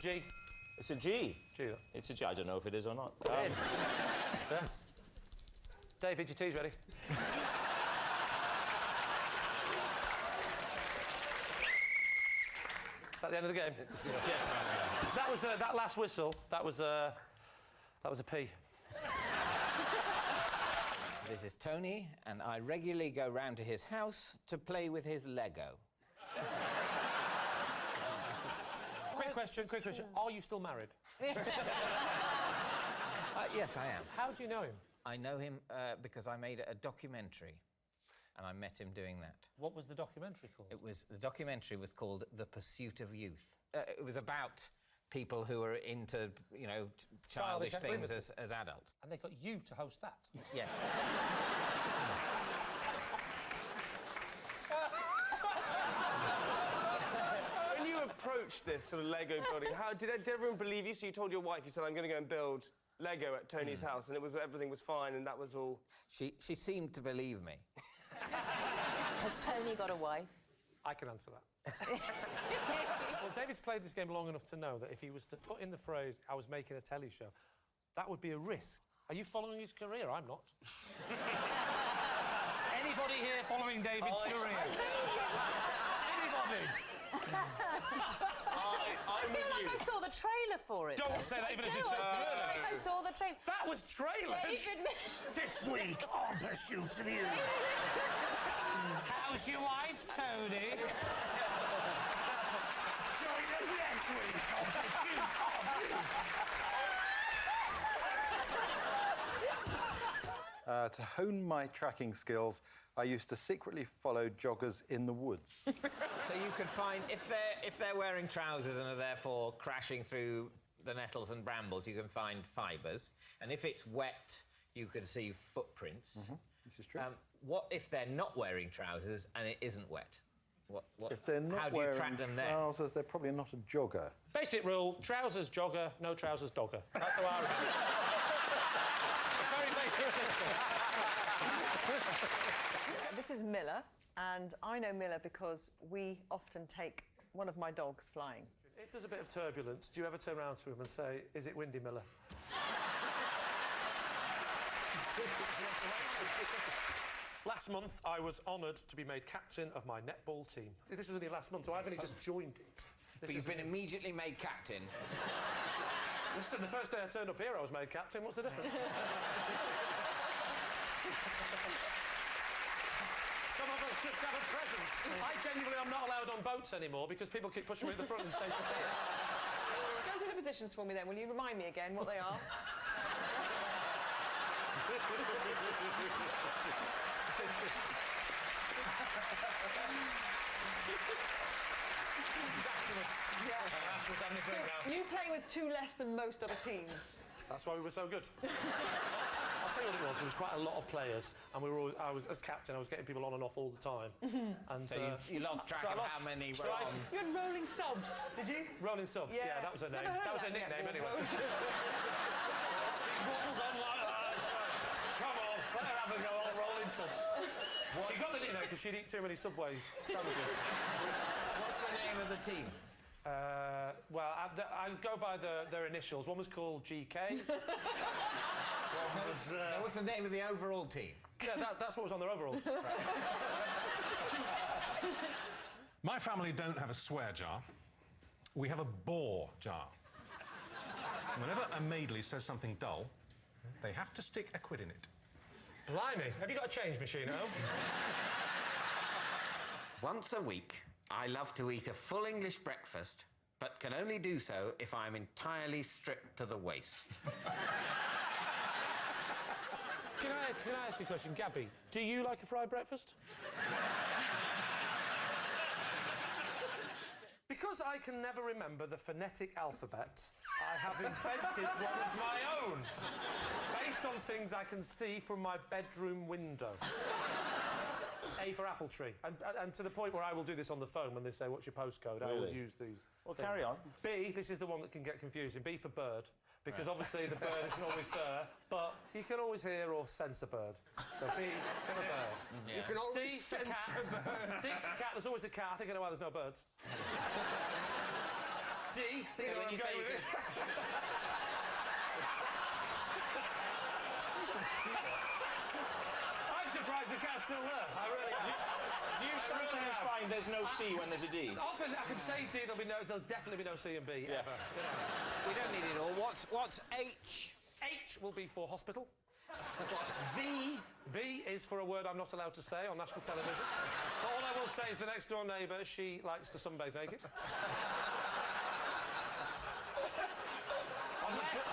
G. It's a G. G. It's a G. I don't know if it is or not. It is. Yeah. David, your tea's ready. Is that the end of the game? Yes. That was that last whistle. That was a P. This is Tony, and I regularly go round to his house to play with his Lego. Quick question. Are you still married? Yes, I am. How do you know him? I know him because I made a documentary, and I met him doing that. What was the documentary called? The documentary was called The Pursuit of Youth. It was about people who were into, you know, childish things as adults. And they got you to host that? Yes. When you approached this sort of Lego building, did everyone believe you? So you told your wife, you said, I'm going to go and build Lego at Tony's house, and everything was fine, and that was all... She seemed to believe me. Has Tony got a wife? I can answer that. Well, David's played this game long enough to know that if he was to put in the phrase, I was making a telly show, that would be a risk. Are you following his career? I'm not. Anybody here following David's career? Anybody? I feel like I saw the trailer for it. Don't say that even as a I feel like I saw the trailer. That was trailers? This week on Pursuit of Youth. How's your wife, Tony? Join us next week on Pursuit of Youth. To hone my tracking skills, I used to secretly follow joggers in the woods. So you could find, if they're wearing trousers and are therefore crashing through the nettles and brambles, you can find fibres. And if it's wet, you can see footprints. This is true. What if they're not wearing trousers and it isn't wet? If they're not how do you wearing track them then? trousers, they're probably not a jogger. Basic rule, trousers jogger, no trousers dogger. That's how I Very basic system. This is Miller, and I know Miller because we often take one of my dogs flying. If there's a bit of turbulence, do you ever turn around to him and say, is it windy, Miller? Last month, I was honoured to be made captain of my netball team. This was only last month, so I've only just joined it. But you've been immediately made captain. Listen, the first day I turned up here, I was made captain. What's the difference? Some of us just have a present. I genuinely am not allowed on boats anymore because people keep pushing me at the front and saying, stay. Go through the positions for me then. Will you remind me again what they are? You play with two less than most other teams. That's why we were so good. I'll tell you what it was. There was quite a lot of players, and as captain, I was getting people on and off all the time. And so you lost track of how many were on. You had rolling subs, did you? Rolling subs, yeah, that was her name. That was her nickname, anyway. She waddled on like that. Come on, let her have a go on rolling subs. She got the nickname because she'd eat too many Subway sandwiches. What's the name of the team? Well, I go by their initials. One was called GK. What's the name of the overall team? Yeah, that's what was on their overalls. My family don't have a swear jar. We have a bore jar. Whenever a maidley says something dull, they have to stick a quid in it. Blimey, have you got a change machine at home? Once a week, I love to eat a full English breakfast, but can only do so if I'm entirely stripped to the waist. Can I ask you a question? Gabby, do you like a fried breakfast? Because I can never remember the phonetic alphabet, I have invented one of my own, based on things I can see from my bedroom window. A for apple tree. And to the point where I will do this on the phone when they say, what's your postcode? Really? I will use these. Well, things. carry on. B, this is the one that can get confusing. B for bird, because obviously the bird isn't always there, but you can always hear or sense a bird. So B for bird. Yeah. You can always C for cat. C for cat, there's always a cat. I think I know why there's no birds. D, think of I'm you say going you with this. I'm surprised the cat's still there. I really am. Do you sometimes find there's no C when there's a D? Often I can say D, there'll definitely be no C and B Yeah. ever. You know. We don't need it all. What's H? H will be for hospital. What's V? V is for a word I'm not allowed to say on national television. But all I will say is the next door neighbour, she likes to sunbathe naked.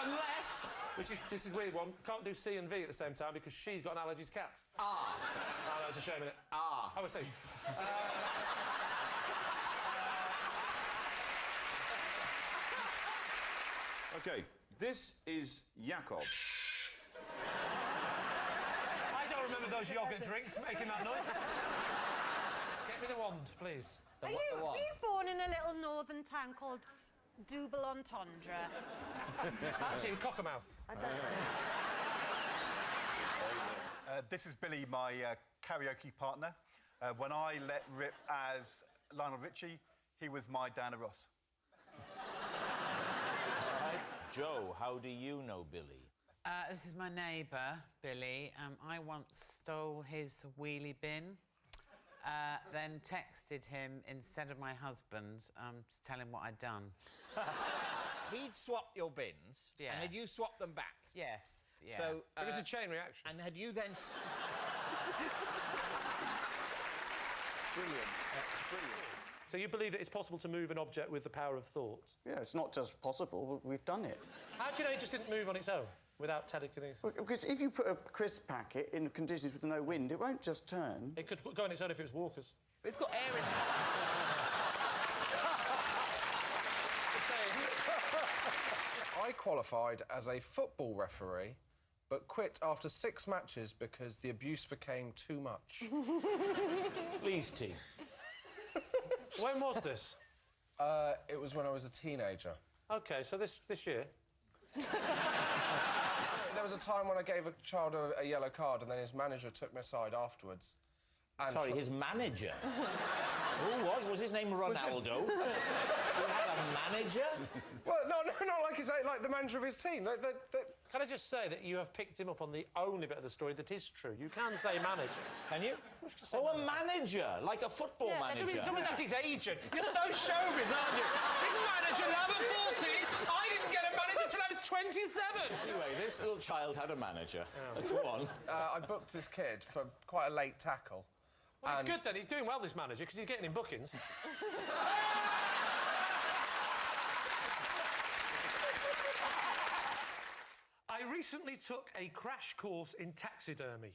unless, this is a weird one, can't do C and V at the same time because she's got an allergy to cats. Ah. Oh, no, it's a shame, innit? Ah. I would say. OK, this is Jakob. I don't remember those yogurt drinks making that noise. Get me the wand, please. Are you born in a little northern town called Double Entendre? Actually, Cockermouth. I don't know. This is Billy, my karaoke partner. When I let rip as Lionel Richie, he was my Diana Ross. Joe, how do you know Billy? This is my neighbour, Billy. I once stole his wheelie bin, then texted him instead of my husband to tell him what I'd done. He'd swapped your bins, Yeah. and had you swapped them back? Yes. Yeah. So It was a chain reaction. and had you then? Brilliant. Brilliant. So you believe that it's possible to move an object with the power of thought? Yeah, it's not just possible, we've done it. How do you know it just didn't move on its own without telekinesis? Because if you put a crisp packet in conditions with no wind, it won't just turn. It could go on its own if it was Walker's. It's got air in it. I qualified as a football referee, but quit after 6 matches because the abuse became too much. Please, team. When was this? It was when I was a teenager. OK, so this year. There was a time when I gave a child a yellow card and then his manager took me aside afterwards. And Sorry, his manager? Who was? Was his name Ronaldo? He had a manager? Well, not like the manager of his team. Can I just say that you have picked him up on the only bit of the story that is true? You can say manager. Can you? Oh, a manager, like a football manager. Someone like his agent. You're so showbiz, aren't you? His manager, now I'm 40. I didn't get a manager till I was 27. Anyway, this little child had a manager. Go on. I booked this kid for quite a late tackle. Well, it's good then. He's doing well, this manager, because he's getting in bookings. I recently took a crash course in taxidermy,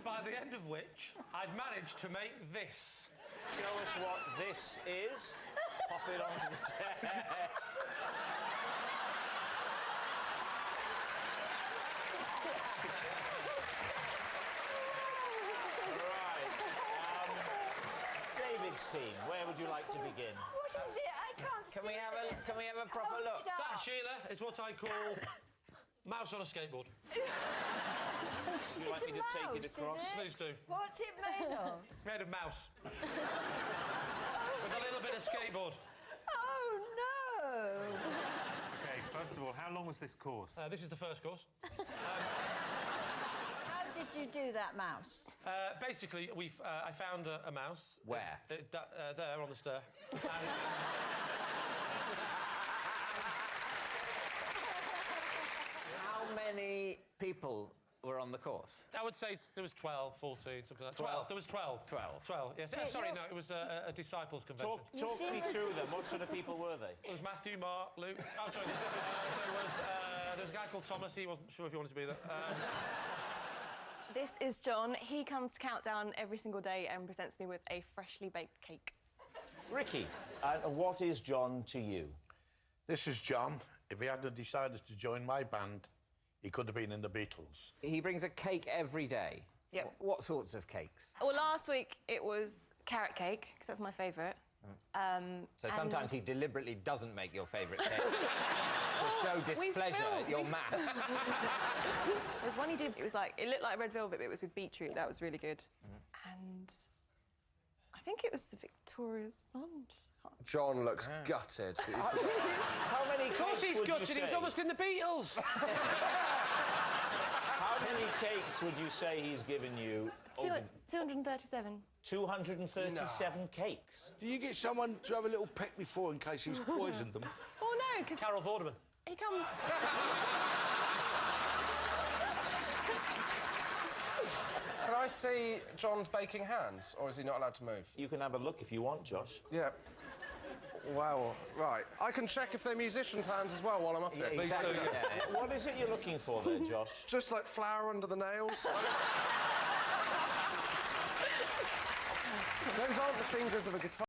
by the end of which I'd managed to make this. Show us what this is. Pop it onto the chair. David's team, where would you like to begin? What is it? I can't see. Can we have a proper look? That, Sheila, is what I call mouse on a skateboard. Would you like me to take it across? Please do. What's it made of? Made of mouse. With a little bit of skateboard. Oh, no! OK, first of all, how long was this course? This is the first course. How did you do that, mouse? Basically, I found a mouse. Where? There, on the stair. How many people were on the course? I would say there was 12, 14, something like that. 12. There was 12. 12, yes. Sorry, no, it was a disciples' convention. Talk me through them. What sort of people were they? It was Matthew, Mark, Luke... Oh, sorry, there was a guy called Thomas. He wasn't sure if he wanted to be there. This is John. He comes to Countdown every single day and presents me with a freshly baked cake. Ricky, what is John to you? This is John. If he hadn't decided to join my band, he could have been in the Beatles. He brings a cake every day. Yep. What sorts of cakes? Well, last week it was carrot cake, because that's my favourite. So sometimes he deliberately doesn't make your favourite cake to show displeasure at your maths. There's one he did, it looked like red velvet, but it was with beetroot. That was really good. And I think it was the Victoria sponge. John looks gutted. that you forgot. How many Of course cakes he's would you gutted. He was say? almost in the Beatles. How many cakes would you say he's given you? 237. 237 cakes. Do you get someone to have a little peck before in case he's poisoned them? Oh, no, because... Carol Vorderman. He comes... Can I see John's baking hands, or is he not allowed to move? You can have a look if you want, Josh. Yeah. Well, right. I can check if they're musicians' hands as well while I'm up here. Exactly. What is it you're looking for there, Josh? Just like flour under the nails. Those aren't the fingers of a guitar.